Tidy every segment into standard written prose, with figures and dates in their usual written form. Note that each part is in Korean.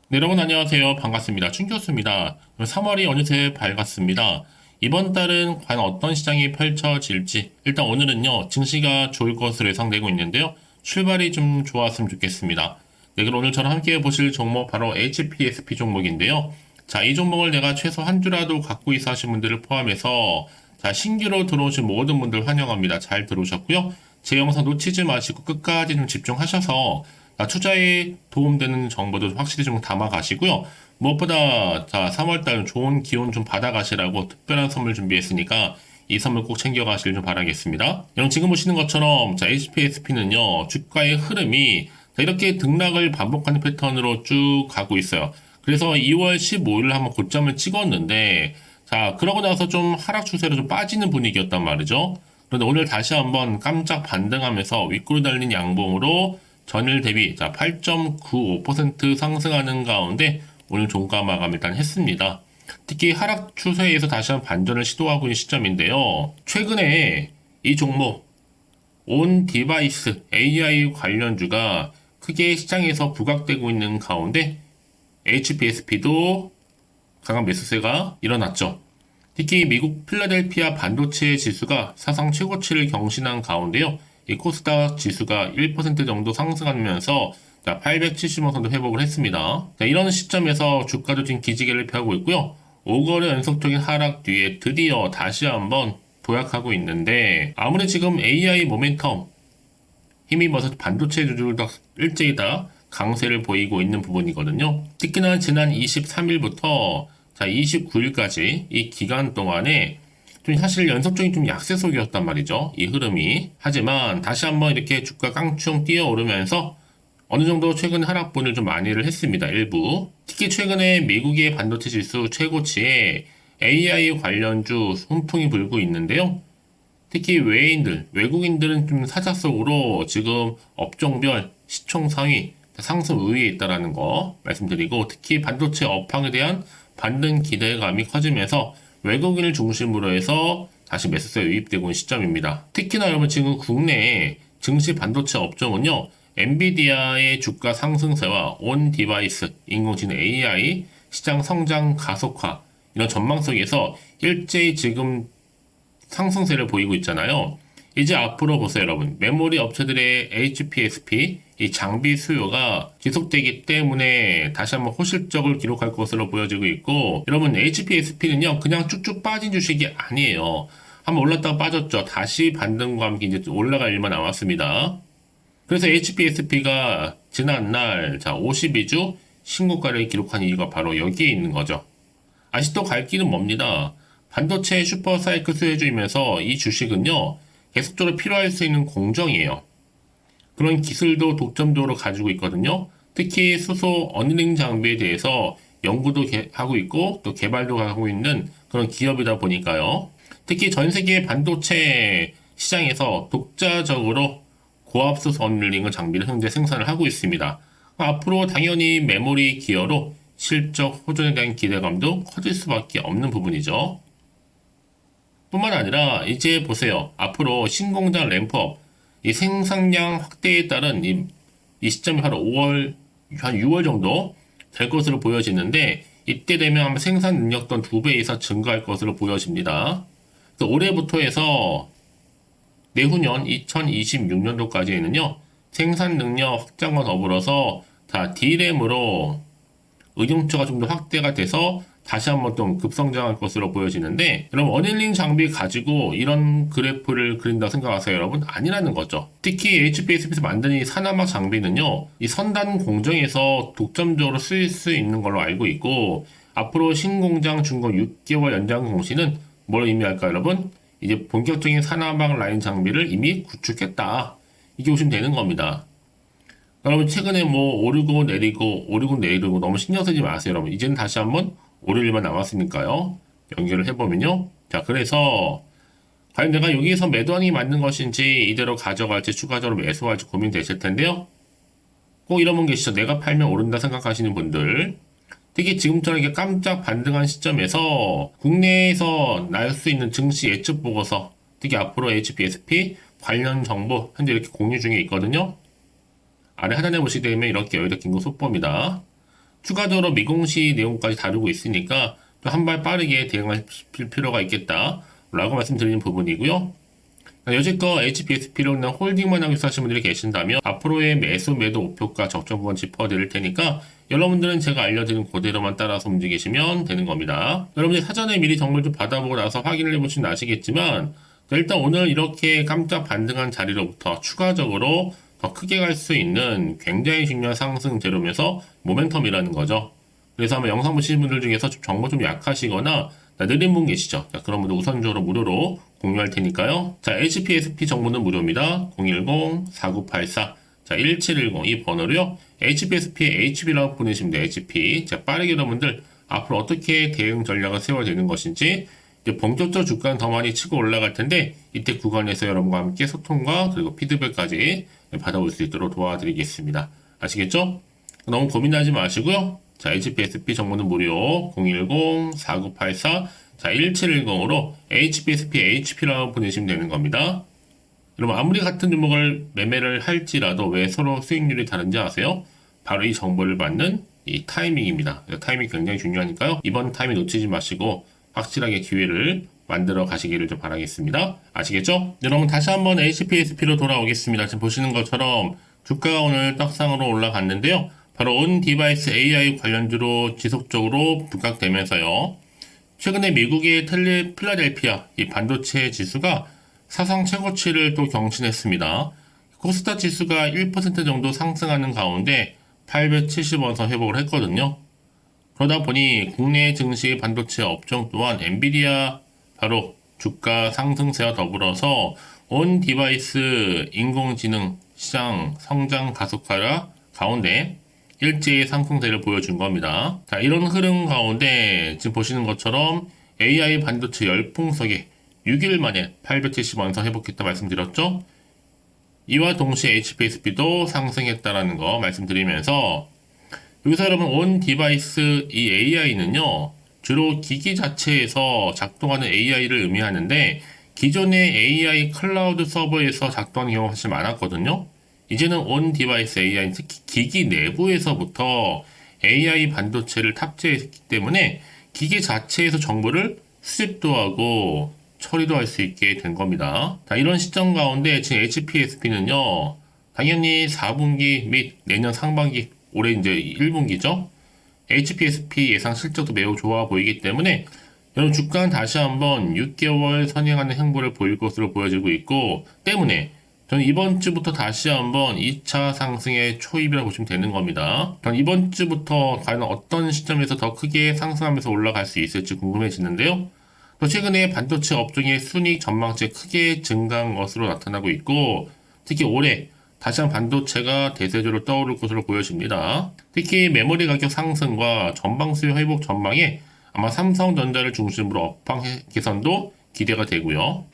네, 여러분 안녕하세요. 반갑습니다. 춘교수입니다. 3월이 어느새 밝았습니다. 이번 달은 과연 어떤 시장이 펼쳐질지 일단 오늘은요. 증시가 좋을 것으로 예상되고 있는데요. 출발이 좀 좋았으면 좋겠습니다. 네, 그럼 오늘 저랑 함께 보실 종목 바로 HPSP 종목인데요. 자, 이 종목을 내가 최소 한 주라도 갖고 있어 하신 분들을 포함해서 자, 신규로 들어오신 모든 분들 환영합니다. 잘 들어오셨고요. 제 영상 놓치지 마시고 끝까지 좀 집중하셔서 투자에 도움되는 정보도 확실히 좀 담아 가시고요. 무엇보다 자 3월달 좋은 기운 좀 받아 가시라고 특별한 선물 준비했으니까 이 선물 꼭 챙겨 가시길 좀 바라겠습니다. 여러분 지금 보시는 것처럼 자 HPSP는요 주가의 흐름이 자, 이렇게 등락을 반복하는 패턴으로 쭉 가고 있어요. 그래서 2월 15일 한번 고점을 찍었는데 자 그러고 나서 좀 하락 추세로 좀 빠지는 분위기였단 말이죠. 그런데 오늘 다시 한번 깜짝 반등하면서 윗구르 달린 양봉으로 전일 대비 자 8.95% 상승하는 가운데 오늘 종가 마감 일단 했습니다. 특히 하락 추세에서 다시 한번 반전을 시도하고 있는 시점인데요. 최근에 이 종목 온 디바이스 AI 관련주가 크게 시장에서 부각되고 있는 가운데 HPSP도 강한 매수세가 일어났죠. 특히 미국 필라델피아 반도체 지수가 사상 최고치를 경신한 가운데요. 이 코스닥 지수가 1% 정도 상승하면서 870원 선도 회복을 했습니다. 자, 이런 시점에서 주가도 지금 기지개를 펴고 있고요. 5거래 연속적인 하락 뒤에 드디어 다시 한번 도약하고 있는데 아무리 지금 AI 모멘텀 힘입어서 반도체 주주도 일제히 다 강세를 보이고 있는 부분이거든요. 특히나 지난 23일부터 자 29일까지 이 기간 동안에 좀 사실 연속적인 좀 약세속이었단 말이죠. 이 흐름이. 하지만 다시 한번 이렇게 주가 깡충 뛰어오르면서 어느 정도 최근 하락분을 좀 많이를 했습니다. 일부. 특히 최근에 미국의 반도체 지수 최고치에 AI 관련주 훈풍이 불고 있는데요. 특히 외국인들은 좀 사자성어로 지금 업종별 시총 상위 상승 우위에 있다라는 거 말씀드리고 특히 반도체 업황에 대한 반등 기대감이 커지면서 외국인을 중심으로 해서 다시 매수세에 유입되고 있는 시점입니다. 특히나 여러분 지금 국내 증시 반도체 업종은요. 엔비디아의 주가 상승세와 온 디바이스, 인공지능 AI, 시장 성장 가속화 이런 전망 속에서 일제히 지금 상승세를 보이고 있잖아요. 이제 앞으로 보세요, 여러분. 메모리 업체들의 HPSP, 이 장비 수요가 지속되기 때문에 다시 한번 호실적을 기록할 것으로 보여지고 있고, 여러분, HPSP는요, 그냥 쭉쭉 빠진 주식이 아니에요. 한번 올랐다가 빠졌죠. 다시 반등과 함께 이제 올라갈 일만 남았습니다. 그래서 HPSP가 지난날, 자, 52주 신고가를 기록한 이유가 바로 여기에 있는 거죠. 아직도 갈 길은 멉니다. 반도체 슈퍼사이클 수혜주이면서 이 주식은요, 계속적으로 필요할 수 있는 공정이에요. 그런 기술도 독점적으로 가지고 있거든요. 특히 수소 어닝 장비에 대해서 연구도 하고 있고 또 개발도 하고 있는 그런 기업이다 보니까요. 특히 전 세계 반도체 시장에서 독자적으로 고압수소 어닝 장비를 현재 생산을 하고 있습니다. 앞으로 당연히 메모리 기어로 실적 호전에 대한 기대감도 커질 수밖에 없는 부분이죠. 뿐만 아니라 이제 보세요. 앞으로 신공장 램프업, 이 생산량 확대에 따른 이 시점이 바로 5월, 한 6월 정도 될 것으로 보여지는데 이때 되면 아마 생산 능력도 2배 이상 증가할 것으로 보여집니다. 그래서 올해부터 해서 내후년 2026년도까지는요. 생산 능력 확장과 더불어서 다 D램으로 응용처가 좀 더 확대가 돼서 다시 한번 좀 급성장할 것으로 보여지는데 여러분 어닝 장비 가지고 이런 그래프를 그린다고 생각하세요 여러분? 아니라는 거죠. 특히 HPSP에서 만든 이 산화막 장비는요 이 선단 공정에서 독점적으로 쓰일 수 있는 걸로 알고 있고 앞으로 신공장 준공 6개월 연장 공시는 뭘 의미할까요 여러분? 이제 본격적인 산화막 라인 장비를 이미 구축했다 이게 보시면 되는 겁니다. 여러분 최근에 뭐 오르고 내리고 너무 신경 쓰지 마세요 여러분. 이제는 다시 한번 오를 일만 남았으니까요. 연결을 해보면요. 자 그래서 과연 내가 여기에서 매도하는 게 맞는 것인지 이대로 가져갈지 추가적으로 매수할지 고민되실 텐데요. 꼭 이런 분 계시죠. 내가 팔면 오른다 생각하시는 분들. 특히 지금처럼 이렇게 깜짝 반등한 시점에서 국내에서 날 수 있는 증시 예측 보고서 특히 앞으로 HPSP 관련 정보 현재 이렇게 공유 중에 있거든요. 아래 하단에 보시게 되면 이렇게 여기다 긴거 속보입니다. 추가적으로 미공시 내용까지 다루고 있으니까 또 한 발 빠르게 대응할 필요가 있겠다 라고 말씀드리는 부분이고요. 여지껏 HPSP로 그냥 홀딩만 하고 있어 하시는 분들이 계신다면 앞으로의 매수 매도 목표가 적정 구간 짚어드릴 테니까 여러분들은 제가 알려드린 그대로만 따라서 움직이시면 되는 겁니다. 여러분들 사전에 미리 정보를 좀 받아보고 나서 확인을 해보시면 아시겠지만 일단 오늘 이렇게 깜짝 반등한 자리로부터 추가적으로 더 크게 갈 수 있는 굉장히 중요한 상승 재료면서 모멘텀이라는 거죠. 그래서 아마 영상 보시는 분들 중에서 정보 좀 약하시거나 느린 분 계시죠? 자, 그런 분들 우선적으로 무료로 공유할 테니까요. 자, HPSP 정보는 무료입니다. 010-4984. 자, 1710 이 번호로요. HPSP HB라고 보내시면 돼요. HP. 자, 빠르게 여러분들 앞으로 어떻게 대응 전략을 세워야 되는 것인지 이제 본격적으로 주가는 더 많이 치고 올라갈 텐데 이때 구간에서 여러분과 함께 소통과 그리고 피드백까지 받아볼 수 있도록 도와드리겠습니다. 아시겠죠? 너무 고민하지 마시고요. 자, HPSP 정보는 무료 010-4984 자, 1710으로 HPSP HP라고 보내시면 되는 겁니다. 여러분 아무리 같은 종목을 매매를 할지라도 왜 서로 수익률이 다른지 아세요? 바로 이 정보를 받는 이 타이밍입니다. 타이밍이 굉장히 중요하니까요. 이번 타이밍 놓치지 마시고 확실하게 기회를 만들어 가시기를 좀 바라겠습니다. 아시겠죠? 여러분 다시 한번 HPSP로 돌아오겠습니다. 지금 보시는 것처럼 주가가 오늘 떡상으로 올라갔는데요. 바로 온 디바이스 AI 관련주로 지속적으로 부각되면서요. 최근에 미국의 필라델피아 이 반도체 지수가 사상 최고치를 또 경신했습니다. 코스닥 지수가 1% 정도 상승하는 가운데 870원선 회복을 했거든요. 그러다 보니 국내 증시 반도체 업종 또한 엔비디아 바로 주가 상승세와 더불어서 온 디바이스 인공지능 시장 성장 가속화 가운데 일제히 상승세를 보여준 겁니다. 자, 이런 흐름 가운데 지금 보시는 것처럼 AI 반도체 열풍석에 6일 만에 870원선 회복했다 말씀드렸죠. 이와 동시에 HPSP도 상승했다라는 거 말씀드리면서 여기서 여러분 온 디바이스 이 AI는요 주로 기기 자체에서 작동하는 AI를 의미하는데 기존의 AI 클라우드 서버에서 작동하는 경우가 사실 많았거든요. 이제는 온 디바이스 AI, 특히 기기 내부에서부터 AI 반도체를 탑재했기 때문에 기기 자체에서 정보를 수집도 하고 처리도 할 수 있게 된 겁니다. 자, 이런 시점 가운데 지금 HPSP는요, 당연히 4분기 및 내년 상반기, 올해 이제 1분기죠. HPSP 예상 실적도 매우 좋아 보이기 때문에 여러분 주가는 다시 한번 6개월 선행하는 행보를 보일 것으로 보여지고 있고 때문에 저는 이번 주부터 다시 한번 2차 상승의 초입이라고 보시면 되는 겁니다. 저는 이번 주부터 과연 어떤 시점에서 더 크게 상승하면서 올라갈 수 있을지 궁금해지는데요. 또 최근에 반도체 업종의 순이익 전망치 크게 증가한 것으로 나타나고 있고 특히 올해 다시 한번 반도체가 대세주로 떠오를 것으로 보여집니다. 특히 메모리 가격 상승과 전방 수요 회복 전망에 아마 삼성전자를 중심으로 업황 개선도 기대가 되고요.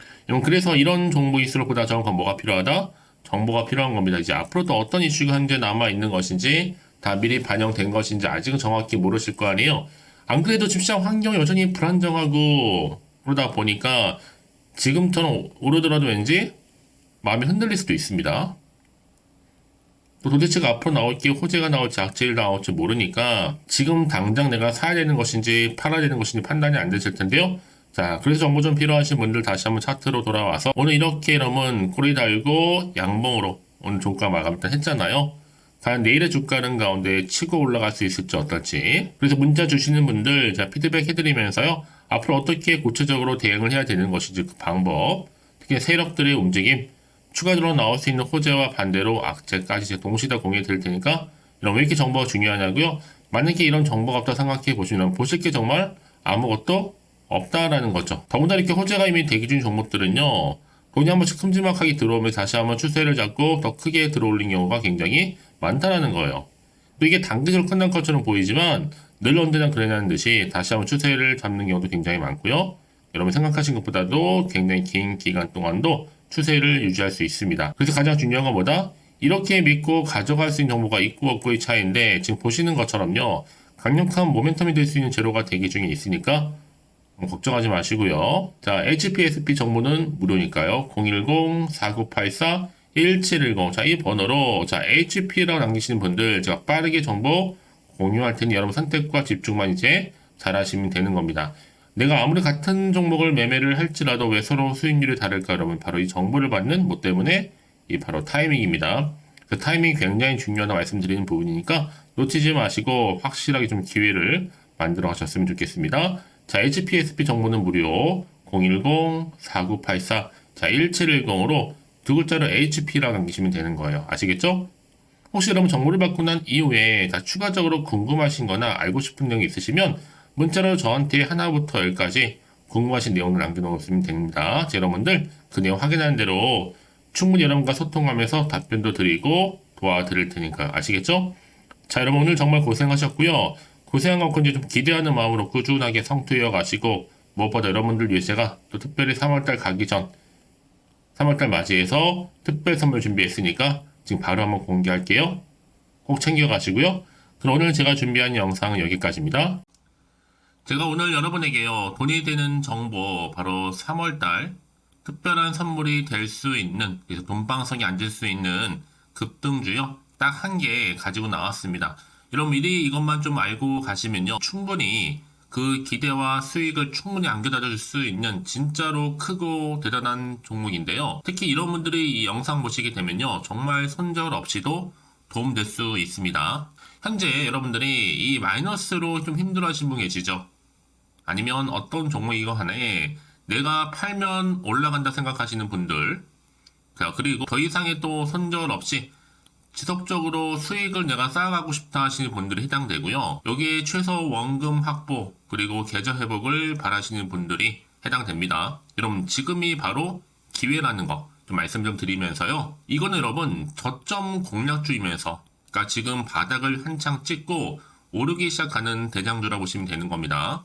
그래서 이런 정보일수록 보다 정확한 뭐가 필요하다? 정보가 필요한 겁니다. 이제 앞으로도 어떤 이슈가 현재 남아있는 것인지 다 미리 반영된 것인지 아직은 정확히 모르실 거 아니에요. 안 그래도 지금 시장 환경이 여전히 불안정하고 그러다 보니까 지금처럼 오르더라도 왠지 마음이 흔들릴 수도 있습니다. 또 도대체가 앞으로 나올 게 호재가 나올지 악재가 나올지 모르니까 지금 당장 내가 사야 되는 것인지 팔아야 되는 것인지 판단이 안 되실 텐데요. 자, 그래서 정보 좀 필요하신 분들 다시 한번 차트로 돌아와서 오늘 이렇게 여러분 꼬리 달고 양봉으로 오늘 종가 마감 일단 했잖아요. 과연 내일의 주가는 가운데 치고 올라갈 수 있을지 어떨지. 그래서 문자 주시는 분들 자 피드백 해드리면서요. 앞으로 어떻게 구체적으로 대응을 해야 되는 것인지 그 방법, 특히 세력들의 움직임, 추가적으로 나올 수 있는 호재와 반대로 악재까지 제가 동시에 다 공유해 드릴 테니까 이런 왜 이렇게 정보가 중요하냐고요? 만약에 이런 정보가 없다 생각해 보시면 보실 게 정말 아무것도 없다라는 거죠. 더군다나 이렇게 호재가 이미 대기 중인 종목들은요. 돈이 한 번씩 큼지막하게 들어오면 다시 한번 추세를 잡고 더 크게 들어올린 경우가 굉장히 많다라는 거예요. 또 이게 단기적으로 끝난 것처럼 보이지만 늘 언제나 그러냐는 듯이 다시 한번 추세를 잡는 경우도 굉장히 많고요. 여러분 생각하신 것보다도 굉장히 긴 기간 동안도 추세를 유지할 수 있습니다. 그래서 가장 중요한 건 뭐다? 이렇게 믿고 가져갈 수 있는 정보가 있고 없고의 차이인데 지금 보시는 것처럼요. 강력한 모멘텀이 될 수 있는 재료가 대기 중에 있으니까 걱정하지 마시고요. 자, HPSP 정보는 무료니까요. 010-4984-1710. 자, 이 번호로, 자, HP라고 남기시는 분들, 제가 빠르게 정보 공유할 테니 여러분 선택과 집중만 이제 잘 하시면 되는 겁니다. 내가 아무리 같은 종목을 매매를 할지라도 왜 서로 수익률이 다를까 여러분? 바로 이 정보를 받는 뭐 때문에 이 바로 타이밍입니다. 그 타이밍이 굉장히 중요하다 말씀드리는 부분이니까 놓치지 마시고 확실하게 좀 기회를 만들어 가셨으면 좋겠습니다. 자, HPSP 정보는 무료 010-4984 자, 1710으로 두 글자로 HP라고 남기시면 되는 거예요. 아시겠죠? 혹시 여러분 정보를 받고 난 이후에 추가적으로 궁금하신 거나 알고 싶은 내용이 있으시면 문자로 저한테 하나부터 열까지 궁금하신 내용을 남겨놓으시면 됩니다. 자, 여러분들 그 내용 확인하는 대로 충분히 여러분과 소통하면서 답변도 드리고 도와드릴 테니까 아시겠죠? 자, 여러분 오늘 정말 고생하셨고요. 고생한 것과 이제 좀 기대하는 마음으로 꾸준하게 성투해 가시고 무엇보다 여러분들 위해 제가 또 특별히 3월달 가기 전 3월달 맞이해서 특별 선물 준비했으니까 지금 바로 한번 공개할게요. 꼭 챙겨가시고요. 그럼 오늘 제가 준비한 영상은 여기까지입니다. 제가 오늘 여러분에게요. 돈이 되는 정보 바로 3월달 특별한 선물이 될 수 있는 그래서 돈방석에 앉을 수 있는 급등주요. 딱 한 개 가지고 나왔습니다. 여러분 미리 이것만 좀 알고 가시면요. 충분히 그 기대와 수익을 충분히 안겨다 줄 수 있는 진짜로 크고 대단한 종목인데요. 특히 이런 분들이 이 영상 보시게 되면요. 정말 손절 없이도 도움될 수 있습니다. 현재 여러분들이 이 마이너스로 좀 힘들어 하신 분 계시죠? 아니면 어떤 종목이고 하나에 내가 팔면 올라간다 생각하시는 분들 자, 그리고 더 이상의 또 손절 없이 지속적으로 수익을 내가 쌓아가고 싶다 하시는 분들이 해당되고요. 여기에 최소 원금 확보 그리고 계좌 회복을 바라시는 분들이 해당됩니다. 여러분 지금이 바로 기회라는 거 좀 말씀 좀 드리면서요. 이거는 여러분 저점 공략주이면서 그러니까 지금 바닥을 한창 찍고 오르기 시작하는 대장주라고 보시면 되는 겁니다.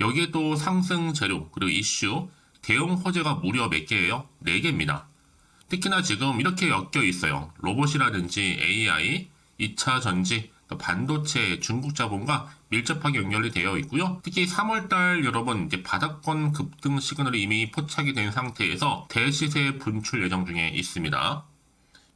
여기에 또 상승 재료 그리고 이슈 대형 호재가 무려 몇 개예요? 4개입니다. 특히나 지금 이렇게 엮여 있어요. 로봇이라든지 AI, 2차 전지, 반도체, 중국 자본과 밀접하게 연결이 되어 있고요. 특히 3월달 여러분 이제 바닥권 급등 시그널이 이미 포착이 된 상태에서 대시세 분출 예정 중에 있습니다.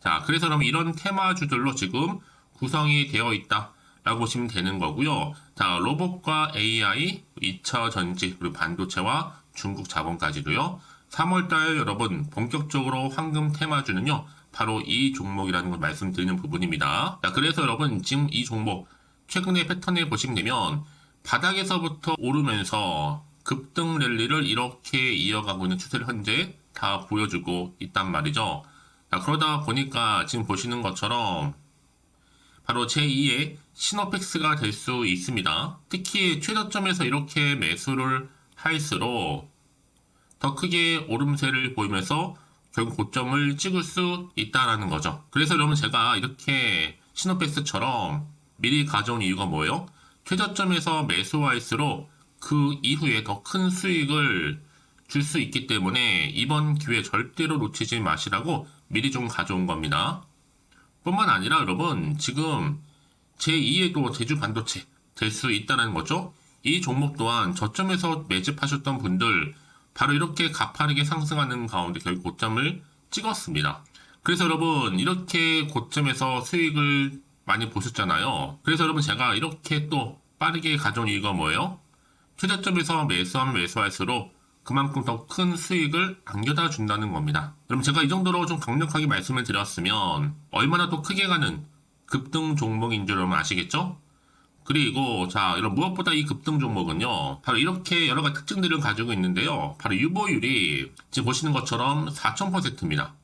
자, 그래서 그럼 이런 테마주들로 지금 구성이 되어 있다라고 보시면 되는 거고요. 자, 로봇과 AI, 2차 전지, 그리고 반도체와 중국 자본까지도요. 3월달 여러분 본격적으로 황금 테마주는요. 바로 이 종목이라는 걸 말씀드리는 부분입니다. 자, 그래서 여러분 지금 이 종목 최근의 패턴을 보시면 되면 바닥에서부터 오르면서 급등 랠리를 이렇게 이어가고 있는 추세를 현재 다 보여주고 있단 말이죠. 자, 그러다 보니까 지금 보시는 것처럼 바로 제2의 시노펙스가 될 수 있습니다. 특히 최저점에서 이렇게 매수를 할수록 더 크게 오름세를 보이면서 결국 고점을 찍을 수 있다라는 거죠. 그래서 여러분 제가 이렇게 시노펙스처럼 미리 가져온 이유가 뭐예요? 최저점에서 매수할수록 그 이후에 더 큰 수익을 줄 수 있기 때문에 이번 기회 절대로 놓치지 마시라고 미리 좀 가져온 겁니다. 뿐만 아니라 여러분 지금 제2의 또 제주 반도체 될 수 있다는 거죠. 이 종목 또한 저점에서 매집하셨던 분들 바로 이렇게 가파르게 상승하는 가운데 결국 고점을 찍었습니다. 그래서 여러분 이렇게 고점에서 수익을 많이 보셨잖아요. 그래서 여러분 제가 이렇게 또 빠르게 가져온 이유가 뭐예요? 최저점에서 매수하면 매수할수록 그만큼 더 큰 수익을 안겨다 준다는 겁니다. 그럼 제가 이 정도로 좀 강력하게 말씀을 드렸으면 얼마나 또 크게 가는 급등 종목인 줄 여러분 아시겠죠? 그리고 자 이런 무엇보다 이 급등 종목은요 바로 이렇게 여러 가지 특징들을 가지고 있는데요. 바로 유보율이 지금 보시는 것처럼 4000%입니다.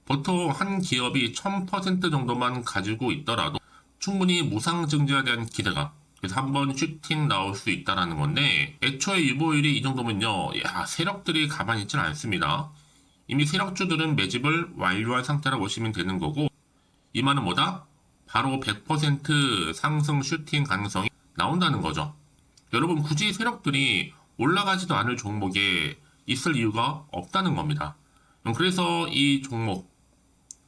보통 한 기업이 1000% 정도만 가지고 있더라도 충분히 무상증자에 대한 기대가 그래서 한번 슈팅 나올 수 있다라는 건데 애초에 유보율이 이 정도면요 야 세력들이 가만히 있지는 않습니다. 이미 세력주들은 매집을 완료한 상태라고 보시면 되는 거고 이 말은 뭐다? 바로 100% 상승 슈팅 가능성이 나온다는 거죠. 여러분 굳이 세력들이 올라가지도 않을 종목에 있을 이유가 없다는 겁니다. 그래서 이 종목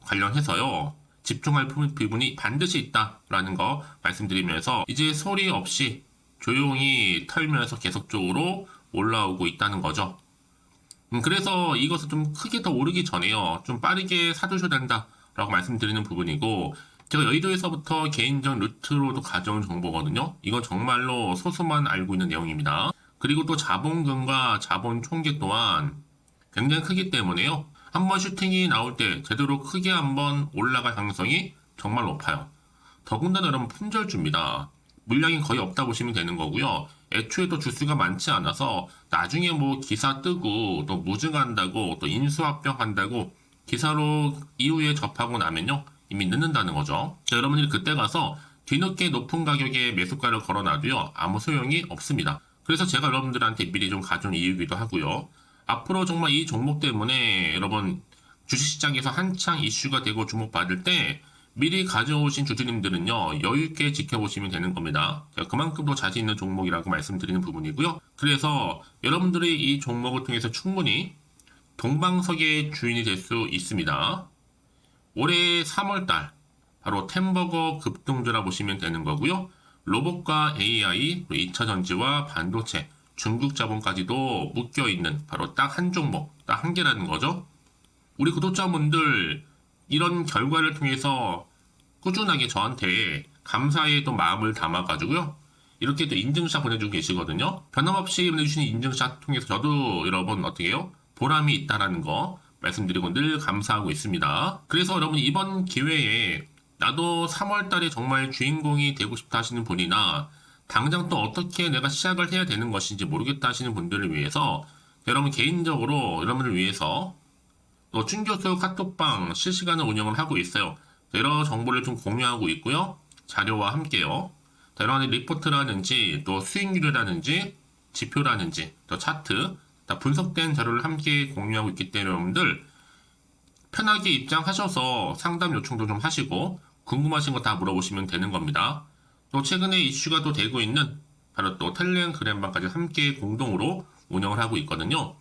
관련해서요. 집중할 부분이 반드시 있다라는 거 말씀드리면서 이제 소리 없이 조용히 털면서 계속적으로 올라오고 있다는 거죠. 그래서 이것을 좀 크게 더 오르기 전에요. 좀 빠르게 사두셔야 된다라고 말씀드리는 부분이고 제가 여의도에서부터 개인적 루트로도 가져온 정보거든요. 이건 정말로 소수만 알고 있는 내용입니다. 그리고 또 자본금과 자본 총계 또한 굉장히 크기 때문에요. 한번 슈팅이 나올 때 제대로 크게 한번 올라갈 가능성이 정말 높아요. 더군다나 여러분 품절주입니다. 물량이 거의 없다 보시면 되는 거고요. 애초에 또 주수가 많지 않아서 나중에 뭐 기사 뜨고 또 무증한다고 또 인수합병한다고 기사로 이후에 접하고 나면요. 이미 늦는다는 거죠. 자, 여러분들이 그때 가서 뒤늦게 높은 가격에 매수가를 걸어놔도요. 아무 소용이 없습니다. 그래서 제가 여러분들한테 미리 좀 가져온 이유기도 하고요. 앞으로 정말 이 종목 때문에 여러분 주식시장에서 한창 이슈가 되고 주목받을 때 미리 가져오신 주주님들은요, 여유있게 지켜보시면 되는 겁니다. 그만큼 더 자신 있는 종목이라고 말씀드리는 부분이고요. 그래서 여러분들이 이 종목을 통해서 충분히 동방석의 주인이 될 수 있습니다. 올해 3월달, 바로 템버거 급등주라 보시면 되는 거고요. 로봇과 AI, 2차 전지와 반도체, 중국 자본까지도 묶여있는 바로 딱 한 종목, 딱 한 개라는 거죠. 우리 구독자분들, 이런 결과를 통해서 꾸준하게 저한테 감사의 또 마음을 담아가지고요. 이렇게 또 인증샷 보내주고 계시거든요. 변함없이 보내주시는 인증샷 통해서 저도 여러분 어떻게 해요? 보람이 있다라는 거 말씀드리고 늘 감사하고 있습니다. 그래서 여러분 이번 기회에 나도 3월 달에 정말 주인공이 되고 싶다 하시는 분이나 당장 또 어떻게 내가 시작을 해야 되는 것인지 모르겠다 하시는 분들을 위해서 여러분 개인적으로 여러분을 위해서 또 춘교수 카톡방 실시간으로 운영을 하고 있어요. 여러 정보를 좀 공유하고 있고요. 자료와 함께요. 여러 가지 리포트라든지 또 수익률이라든지 지표라든지 또 차트 다 분석된 자료를 함께 공유하고 있기 때문에 여러분들 편하게 입장하셔서 상담 요청도 좀 하시고 궁금하신 거 다 물어보시면 되는 겁니다. 또 최근에 이슈가 또 되고 있는 바로 또 텔레그램방까지 함께 공동으로 운영을 하고 있거든요.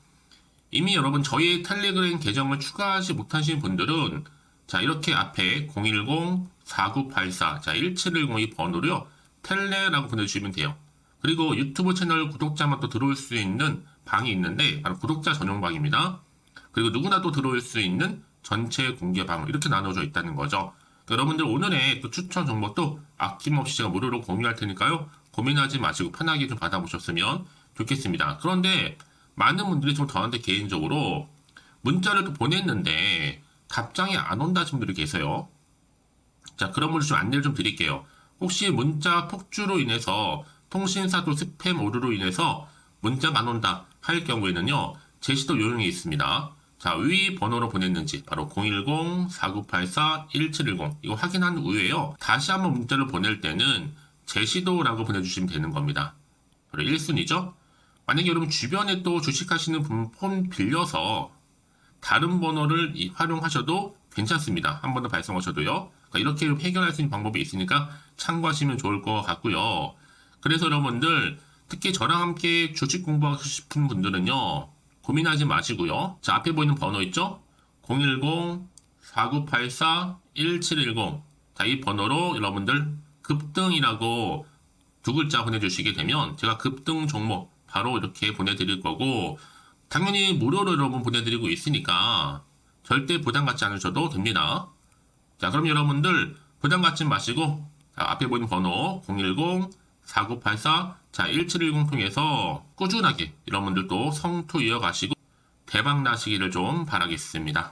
이미 여러분 저희 텔레그램 계정을 추가하지 못하신 분들은 자 이렇게 앞에 010-4984 1710이 번호로요. 텔레라고 보내주시면 돼요. 그리고 유튜브 채널 구독자만 또 들어올 수 있는 방이 있는데 바로 구독자 전용 방입니다. 그리고 누구나 또 들어올 수 있는 전체 공개 방 이렇게 나눠져 있다는 거죠. 그러니까 여러분들 오늘의 또 추천 정보도 아낌없이 제가 무료로 공유할 테니까요. 고민하지 마시고 편하게 좀 받아보셨으면 좋겠습니다. 그런데 많은 분들이 좀 저한테 개인적으로 문자를 또 보냈는데 답장이 안 온다 하신 분들이 계세요. 자, 그런 분들 좀 안내를 좀 드릴게요. 혹시 문자 폭주로 인해서 통신사도 스팸 오류로 인해서 문자가 안 온다 할 경우에는요. 제시도 요령이 있습니다. 자, 위 번호로 보냈는지 바로 010-4984-1710 이거 확인한 후에요. 다시 한번 문자를 보낼 때는 제시도라고 보내주시면 되는 겁니다. 바로 1순위죠. 만약에 여러분 주변에 또 주식하시는 분 폰 빌려서 다른 번호를 활용하셔도 괜찮습니다. 한 번 더 발송하셔도요. 그러니까 이렇게 해결할 수 있는 방법이 있으니까 참고하시면 좋을 것 같고요. 그래서 여러분들 특히 저랑 함께 주식 공부하고 싶은 분들은요. 고민하지 마시고요. 자, 앞에 보이는 번호 있죠? 010-4984-1710 자, 이 번호로 여러분들 급등이라고 두 글자 보내주시게 되면 제가 급등 종목 바로 이렇게 보내드릴 거고 당연히 무료로 여러분 보내드리고 있으니까 절대 부담 갖지 않으셔도 됩니다. 자, 그럼 여러분들 부담 갖지 마시고 자, 앞에 보이는 번호 010-4984 자, 1710 통해서 꾸준하게 여러분들도 성투 이어가시고 대박 나시기를 좀 바라겠습니다.